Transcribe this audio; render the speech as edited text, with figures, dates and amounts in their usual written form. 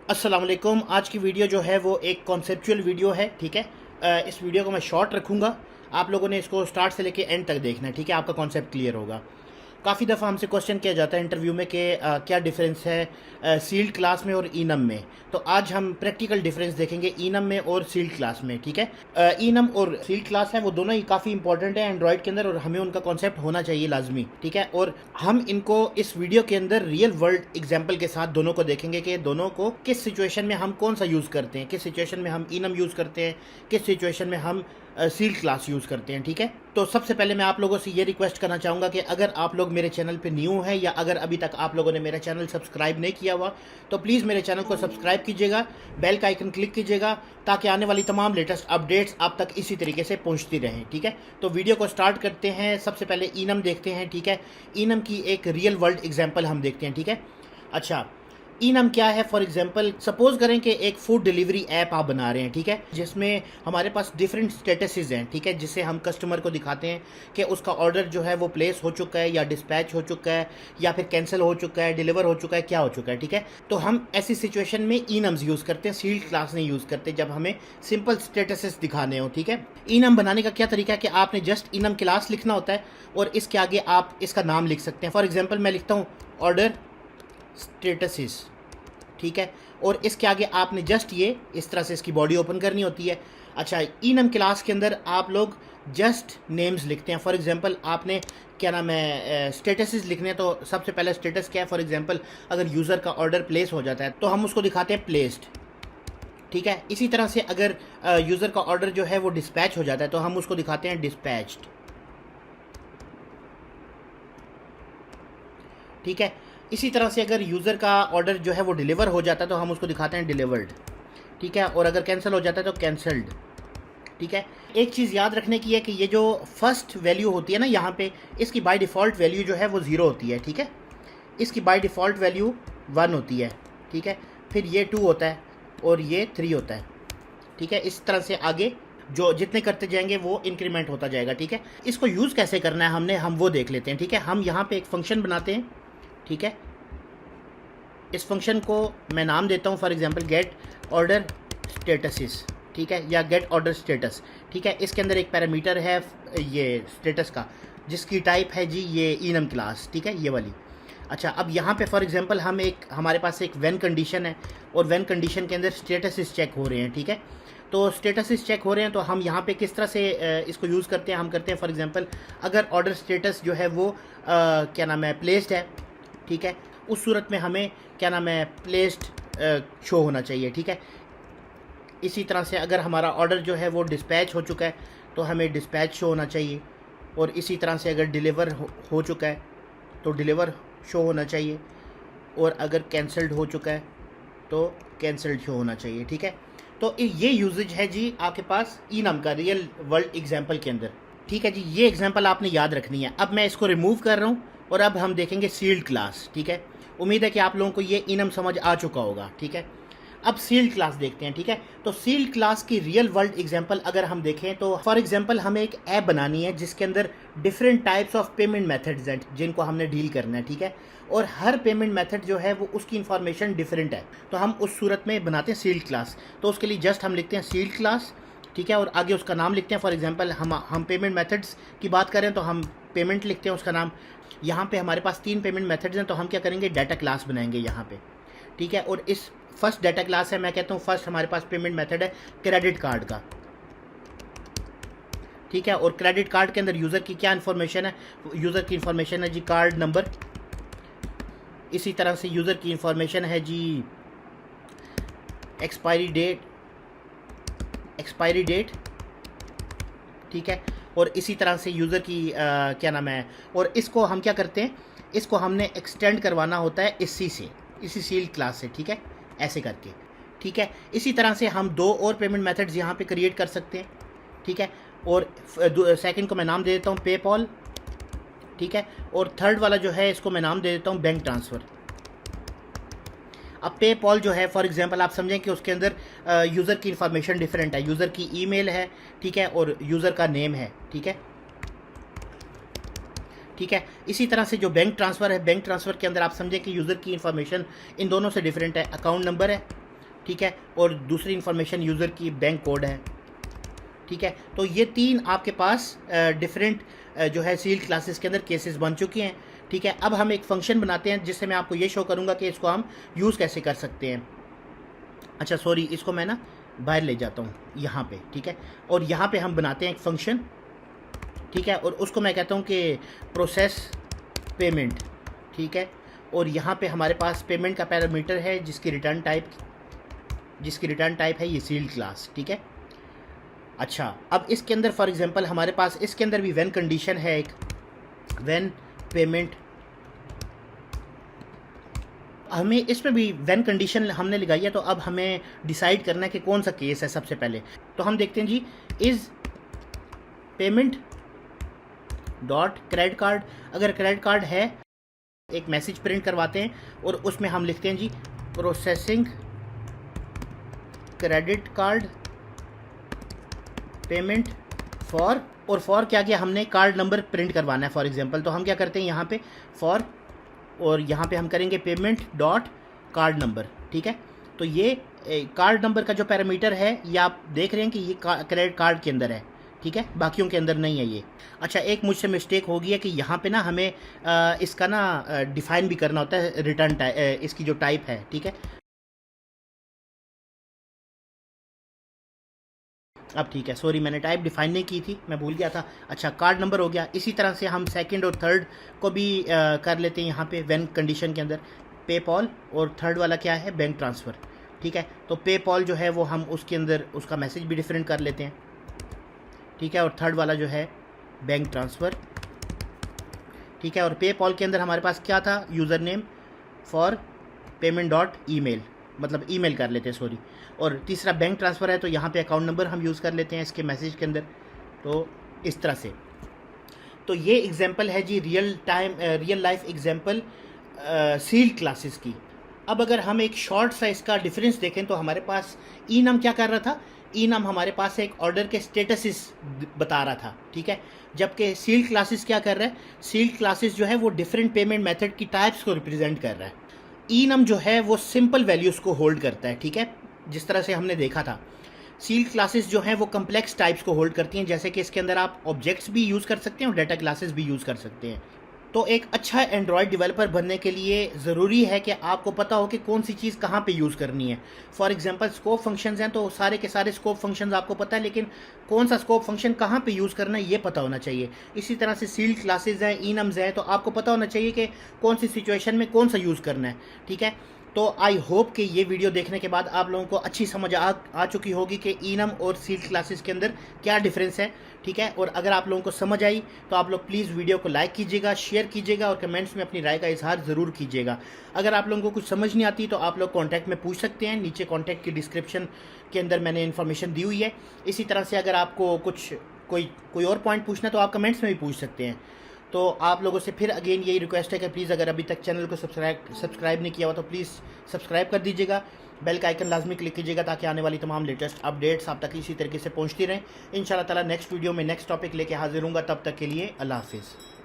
अस्सलाम वालेकुम। आज की वीडियो जो है वो एक कॉन्सेप्चुअल वीडियो है। ठीक है, इस वीडियो को मैं शॉर्ट रखूँगा। आप लोगों ने इसको स्टार्ट से लेके एंड तक देखना है। ठीक है, आपका कॉन्सेप्ट क्लियर होगा। काफ़ी दफ़ा हमसे क्वेश्चन किया जाता है इंटरव्यू में कि क्या डिफरेंस है सील्ड क्लास में और ईनम में। तो आज हम प्रैक्टिकल डिफरेंस देखेंगे ईनम में और सील्ड क्लास में। ठीक है, ईनम और सील्ड क्लास है वो दोनों ही काफ़ी इंपॉर्टेंट है एंड्रॉयड के अंदर और हमें उनका कॉन्सेप्ट होना चाहिए लाजमी। ठीक है, और हम इनको इस वीडियो के अंदर रियल वर्ल्ड एग्जाम्पल के साथ दोनों को देखेंगे कि दोनों को किस सिचुएशन में हम कौन सा यूज़ करते हैं, किस सिचुएशन में हम ईनम यूज़ करते हैं, किस सिचुएशन में हम सील्ड क्लास यूज़ करते हैं। ठीक है, तो सबसे पहले मैं आप लोगों से ये रिक्वेस्ट करना चाहूँगा कि अगर आप लोग मेरे चैनल पे न्यू हैं या अगर अभी तक आप लोगों ने मेरा चैनल सब्सक्राइब नहीं किया हुआ तो प्लीज़ मेरे चैनल को सब्सक्राइब कीजिएगा, बेल का आइकन क्लिक कीजिएगा ताकि आने वाली तमाम लेटेस्ट अपडेट्स आप तक इसी तरीके से पहुँचती रहें। ठीक है, तो वीडियो को स्टार्ट करते हैं। सबसे पहले ईनम देखते हैं। ठीक है, ईनम की एक रियल वर्ल्ड एग्जाम्पल हम देखते हैं। ठीक है, अच्छा ईनम क्या है? फॉर एग्जांपल सपोज करें कि एक फूड डिलीवरी ऐप आप बना रहे हैं। ठीक है, जिसमें हमारे पास डिफरेंट स्टेटसेस हैं। ठीक है, जिससे हम कस्टमर को दिखाते हैं कि उसका ऑर्डर जो है वो प्लेस हो चुका है या डिस्पैच हो चुका है या फिर कैंसिल हो चुका है, डिलीवर हो चुका है, क्या हो चुका है। ठीक है, तो हम ऐसी सिचुएशन में ईनम्स यूज़ करते हैं, सील्ड क्लास नहीं यूज़ करते जब हमें सिंपल स्टेटसेस दिखाने हो। ठीक है, ईनम बनाने का क्या तरीका है कि आपने जस्ट ईनम क्लास लिखना होता है और इसके आगे आप इसका नाम लिख सकते हैं। फॉर एग्जाम्पल मैं लिखता हूँ ऑर्डर स्टेटसेस। ठीक है, और इसके आगे आपने जस्ट ये इस तरह से इसकी बॉडी ओपन करनी होती है। अच्छा, ईनम क्लास के अंदर आप लोग जस्ट नेम्स लिखते हैं। फॉर एग्जांपल आपने क्या नाम है स्टेटसेस लिखने हैं तो सबसे पहले स्टेटस क्या है? फॉर एग्जांपल अगर यूज़र का ऑर्डर प्लेस हो जाता है तो हम उसको दिखाते हैं प्लेस्ड। ठीक है, इसी तरह से अगर यूज़र का ऑर्डर जो है वो डिस्पैच हो जाता है तो हम उसको दिखाते हैं डिस्पैच्ड। ठीक है, इसी तरह से अगर यूज़र का ऑर्डर जो है वो डिलीवर हो जाता है तो हम उसको दिखाते हैं डिलीवर्ड। ठीक है, और अगर कैंसिल हो जाता है तो कैंसल्ड। ठीक है, एक चीज़ याद रखने की है कि ये जो फर्स्ट वैल्यू होती है ना यहाँ पे, इसकी बाय डिफ़ॉल्ट वैल्यू जो है वो 0 होती है। ठीक है, इसकी बाय डिफ़ॉल्ट वैल्यू 1 होती है। ठीक है, फिर ये 2 होता है और ये 3 होता है। ठीक है, इस तरह से आगे जो जितने करते जाएंगे वो इंक्रीमेंट होता जाएगा। ठीक है, इसको यूज़ कैसे करना है हम वो देख लेते हैं। ठीक है, हम यहाँ पे एक फंक्शन बनाते हैं। ठीक है, इस फंक्शन को मैं नाम देता हूँ for example gate order statuses. ठीक है, या गेट ऑर्डर स्टेटस। ठीक है, इसके अंदर एक पैरामीटर है ये स्टेटस का जिसकी टाइप है जी ये ईनम क्लास। ठीक है, ये वाली। अच्छा, अब यहाँ पे फॉर एग्जांपल हमारे पास एक व्हेन कंडीशन है और व्हेन कंडीशन के अंदर स्टेटसेस चेक हो रहे हैं। ठीक है, तो स्टेटसेस चेक हो रहे हैं तो हम यहाँ पे किस तरह से इसको यूज़ करते हैं? हम करते हैं फॉर एग्जांपल अगर ऑर्डर स्टेटस जो है वो क्या नाम है प्लेस्ड है। ठीक है, उस सूरत में हमें क्या नाम है प्लेस्ड शो होना चाहिए। ठीक है, इसी तरह से अगर हमारा ऑर्डर जो है वो डिस्पैच हो चुका है तो हमें डिस्पैच शो होना चाहिए और इसी तरह से अगर डिलीवर हो चुका है तो डिलीवर शो होना चाहिए और अगर कैंसल्ड हो चुका है तो कैंसल्ड शो होना चाहिए। ठीक है, तो ये यूजेज है जी आपके पास ईनम का रियल वर्ल्ड एग्जाम्पल के अंदर। ठीक है जी, ये एग्जाम्पल आपने याद रखनी है। अब मैं इसको रिमूव कर रहा हूँ और अब हम देखेंगे सील्ड क्लास। ठीक है, उम्मीद है कि आप लोगों को ये ईनम समझ आ चुका होगा। ठीक है, अब सील्ड क्लास देखते हैं। ठीक है, तो सील्ड क्लास की रियल वर्ल्ड एग्जांपल अगर हम देखें तो फॉर एग्जांपल हमें एक ऐप बनानी है जिसके अंदर different types of payment methods हैं जिनको हमने डील करना है। ठीक है, और हर पेमेंट मेथड जो है वो उसकी इन्फॉर्मेशन डिफरेंट है तो हम उस सूरत में बनाते हैं सील्ड क्लास। तो उसके लिए जस्ट हम लिखते हैं सील्ड क्लास। ठीक है, और आगे उसका नाम लिखते हैं। फॉर एग्जांपल हम पेमेंट मेथड्स की बात करें तो हम पेमेंट लिखते हैं उसका नाम। यहाँ पे हमारे पास 3 पेमेंट मेथड्स हैं तो हम क्या करेंगे डाटा क्लास बनाएंगे यहाँ पे। ठीक है, और इस फर्स्ट डाटा क्लास है, मैं कहता हूँ फर्स्ट हमारे पास पेमेंट मेथड है क्रेडिट कार्ड का। ठीक है, और क्रेडिट कार्ड के अंदर यूज़र की क्या इन्फॉर्मेशन है? यूज़र की इन्फॉर्मेशन है जी कार्ड नंबर। इसी तरह से यूज़र की इन्फॉर्मेशन है जी एक्सपायरी डेट। ठीक है, और इसी तरह से यूज़र की क्या नाम है, और इसको हम क्या करते हैं, इसको हमने एक्सटेंड करवाना होता है इसी सील्ड क्लास से। ठीक है, ऐसे करके। ठीक है, इसी तरह से हम 2 और पेमेंट मेथड्स यहाँ पे क्रिएट कर सकते हैं। ठीक है, और सेकंड को मैं नाम दे देता हूँ पेपॉल। ठीक है, और थर्ड वाला जो है इसको मैं नाम दे देता हूँ बैंक ट्रांसफ़र। अब पेपॉल जो है फॉर एग्जांपल आप समझें कि उसके अंदर यूज़र की इन्फॉर्मेशन डिफरेंट है, यूज़र की ईमेल है। ठीक है, और यूज़र का नेम है। ठीक है, ठीक है, इसी तरह से जो बैंक ट्रांसफ़र है, बैंक ट्रांसफ़र के अंदर आप समझें कि यूज़र की इन्फॉर्मेशन इन दोनों से डिफरेंट है। अकाउंट नंबर है ठीक है, और दूसरी इन्फॉर्मेशन यूज़र की बैंक कोड है, ठीक है। तो ये 3 आपके पास डिफरेंट जो है सील्ड क्लासेस के अंदर केसेस बन चुके हैं, ठीक है। अब हम एक फंक्शन बनाते हैं जिससे मैं आपको ये शो करूँगा कि इसको हम यूज़ कैसे कर सकते हैं। अच्छा सॉरी, इसको मैं ना बाहर ले जाता हूँ यहाँ पे, ठीक है। और यहाँ पे हम बनाते हैं एक फंक्शन, ठीक है, और उसको मैं कहता हूँ कि प्रोसेस पेमेंट, ठीक है। और यहाँ पे हमारे पास पेमेंट का पैरामीटर है जिसकी रिटर्न टाइप है ये सील्ड क्लास, ठीक है। अच्छा, अब इसके अंदर फॉर एग्जांपल हमारे पास इसके अंदर भी व्हेन कंडीशन है, एक व्हेन पेमेंट, हमें इसमें भी व्हेन कंडीशन हमने लगाई है। तो अब हमें डिसाइड करना है कि कौन सा केस है सबसे पहले। तो हम देखते हैं जी, is payment dot credit card, अगर क्रेडिट कार्ड है एक मैसेज प्रिंट करवाते हैं और उसमें हम लिखते हैं जी processing credit card payment for, और फॉर क्या किया हमने, कार्ड नंबर प्रिंट करवाना है फॉर एग्जांपल। तो हम क्या करते हैं यहाँ पे फॉर, और यहाँ पे हम करेंगे पेमेंट डॉट कार्ड नंबर, ठीक है। तो ये कार्ड नंबर का जो पैरामीटर है ये आप देख रहे हैं कि ये क्रेडिट कार्ड के अंदर है, ठीक है, बाकियों के अंदर नहीं है ये। अच्छा, एक मुझसे मिस्टेक हो गई है कि यहाँ पे ना हमें इसका ना डिफाइन भी करना होता है रिटर्न टाइप, इसकी जो टाइप है, ठीक है। अब ठीक है, सॉरी मैंने टाइप डिफाइन नहीं की थी, मैं भूल गया था। अच्छा, कार्ड नंबर हो गया। इसी तरह से हम सेकंड और थर्ड को भी कर लेते हैं यहाँ पे व्हेन कंडीशन के अंदर, पेपॉल, और थर्ड वाला क्या है, बैंक ट्रांसफ़र, ठीक है। तो पेपॉल जो है वो हम उसके अंदर उसका मैसेज भी डिफरेंट कर लेते हैं, ठीक है, और थर्ड वाला जो है बैंक ट्रांसफ़र, ठीक है। और पेपॉल के अंदर हमारे पास क्या था, user name for payment dot email, मतलब ईमेल कर लेते हैं, सॉरी। और तीसरा बैंक ट्रांसफ़र है तो यहाँ पे अकाउंट नंबर हम यूज़ कर लेते हैं इसके मैसेज के अंदर। तो इस तरह से, तो ये एग्जांपल है जी real life example sealed classes की। अब अगर हम एक शॉर्ट सा इसका डिफरेंस देखें तो हमारे पास ई नम क्या कर रहा था, ई नम हमारे पास एक ऑर्डर के स्टेटसेस बता रहा था, ठीक है। जबकि सील्ड क्लासेस क्या कर रहा है, सील्ड क्लासेस जो है वो डिफरेंट पेमेंट मेथड की टाइप्स को रिप्रेजेंट कर रहा है। ई नम जो है वो सिंपल वैल्यूज़ को होल्ड करता है, ठीक है, जिस तरह से हमने देखा था। सील्ड क्लासेस जो हैं वो कम्प्लेक्स टाइप्स को होल्ड करती हैं, जैसे कि इसके अंदर आप ऑब्जेक्ट्स भी यूज़ कर सकते हैं और डाटा क्लासेस भी यूज़ कर सकते हैं। तो एक अच्छा एंड्रॉयड डेवलपर बनने के लिए ज़रूरी है कि आपको पता हो कि कौन सी चीज़ कहाँ पे यूज़ करनी है। फॉर एग्जांपल स्कोप फंक्शंस हैं तो सारे के सारे स्कोप फंक्शंस आपको पता है, लेकिन कौन सा स्कोप फंक्शन कहाँ पे यूज़ करना है ये पता होना चाहिए। इसी तरह से सील्ड क्लासेस हैं, इनम्स हैं, तो आपको पता होना चाहिए कि कौन सी सिचुएशन में कौन सा यूज़ करना है, ठीक है। तो आई होप कि ये वीडियो देखने के बाद आप लोगों को अच्छी समझ आ चुकी होगी कि इनम और सील्ड क्लासेस के अंदर क्या डिफरेंस है, ठीक है। और अगर आप लोगों को समझ आई तो आप लोग प्लीज़ वीडियो को लाइक कीजिएगा, शेयर कीजिएगा और कमेंट्स में अपनी राय का इजहार ज़रूर कीजिएगा। अगर आप लोगों को कुछ समझ नहीं आती तो आप लोग कॉन्टैक्ट में पूछ सकते हैं, नीचे कॉन्टैक्ट की डिस्क्रिप्शन के अंदर मैंने इन्फॉर्मेशन दी हुई है। इसी तरह से अगर आपको कुछ कोई और पॉइंट पूछना तो आप कमेंट्स में भी पूछ सकते हैं। तो आप लोगों से फिर अगेन यही रिक्वेस्ट है कि प्लीज़ अगर अभी तक चैनल को सब्सक्राइब नहीं किया हुआ तो प्लीज़ सब्सक्राइब कर दीजिएगा, बेल का आइकन लाजमी क्लिक कीजिएगा ताकि आने वाली तमाम लेटेस्ट अपडेट्स आप तक इसी तरीके से पहुंचती रहें। इंशाल्लाह ताला नेक्स्ट वीडियो में नेक्स्ट टॉपिक लेके हाजिर हूँगा, तब तक के लिए अल्लाह हाफिज़।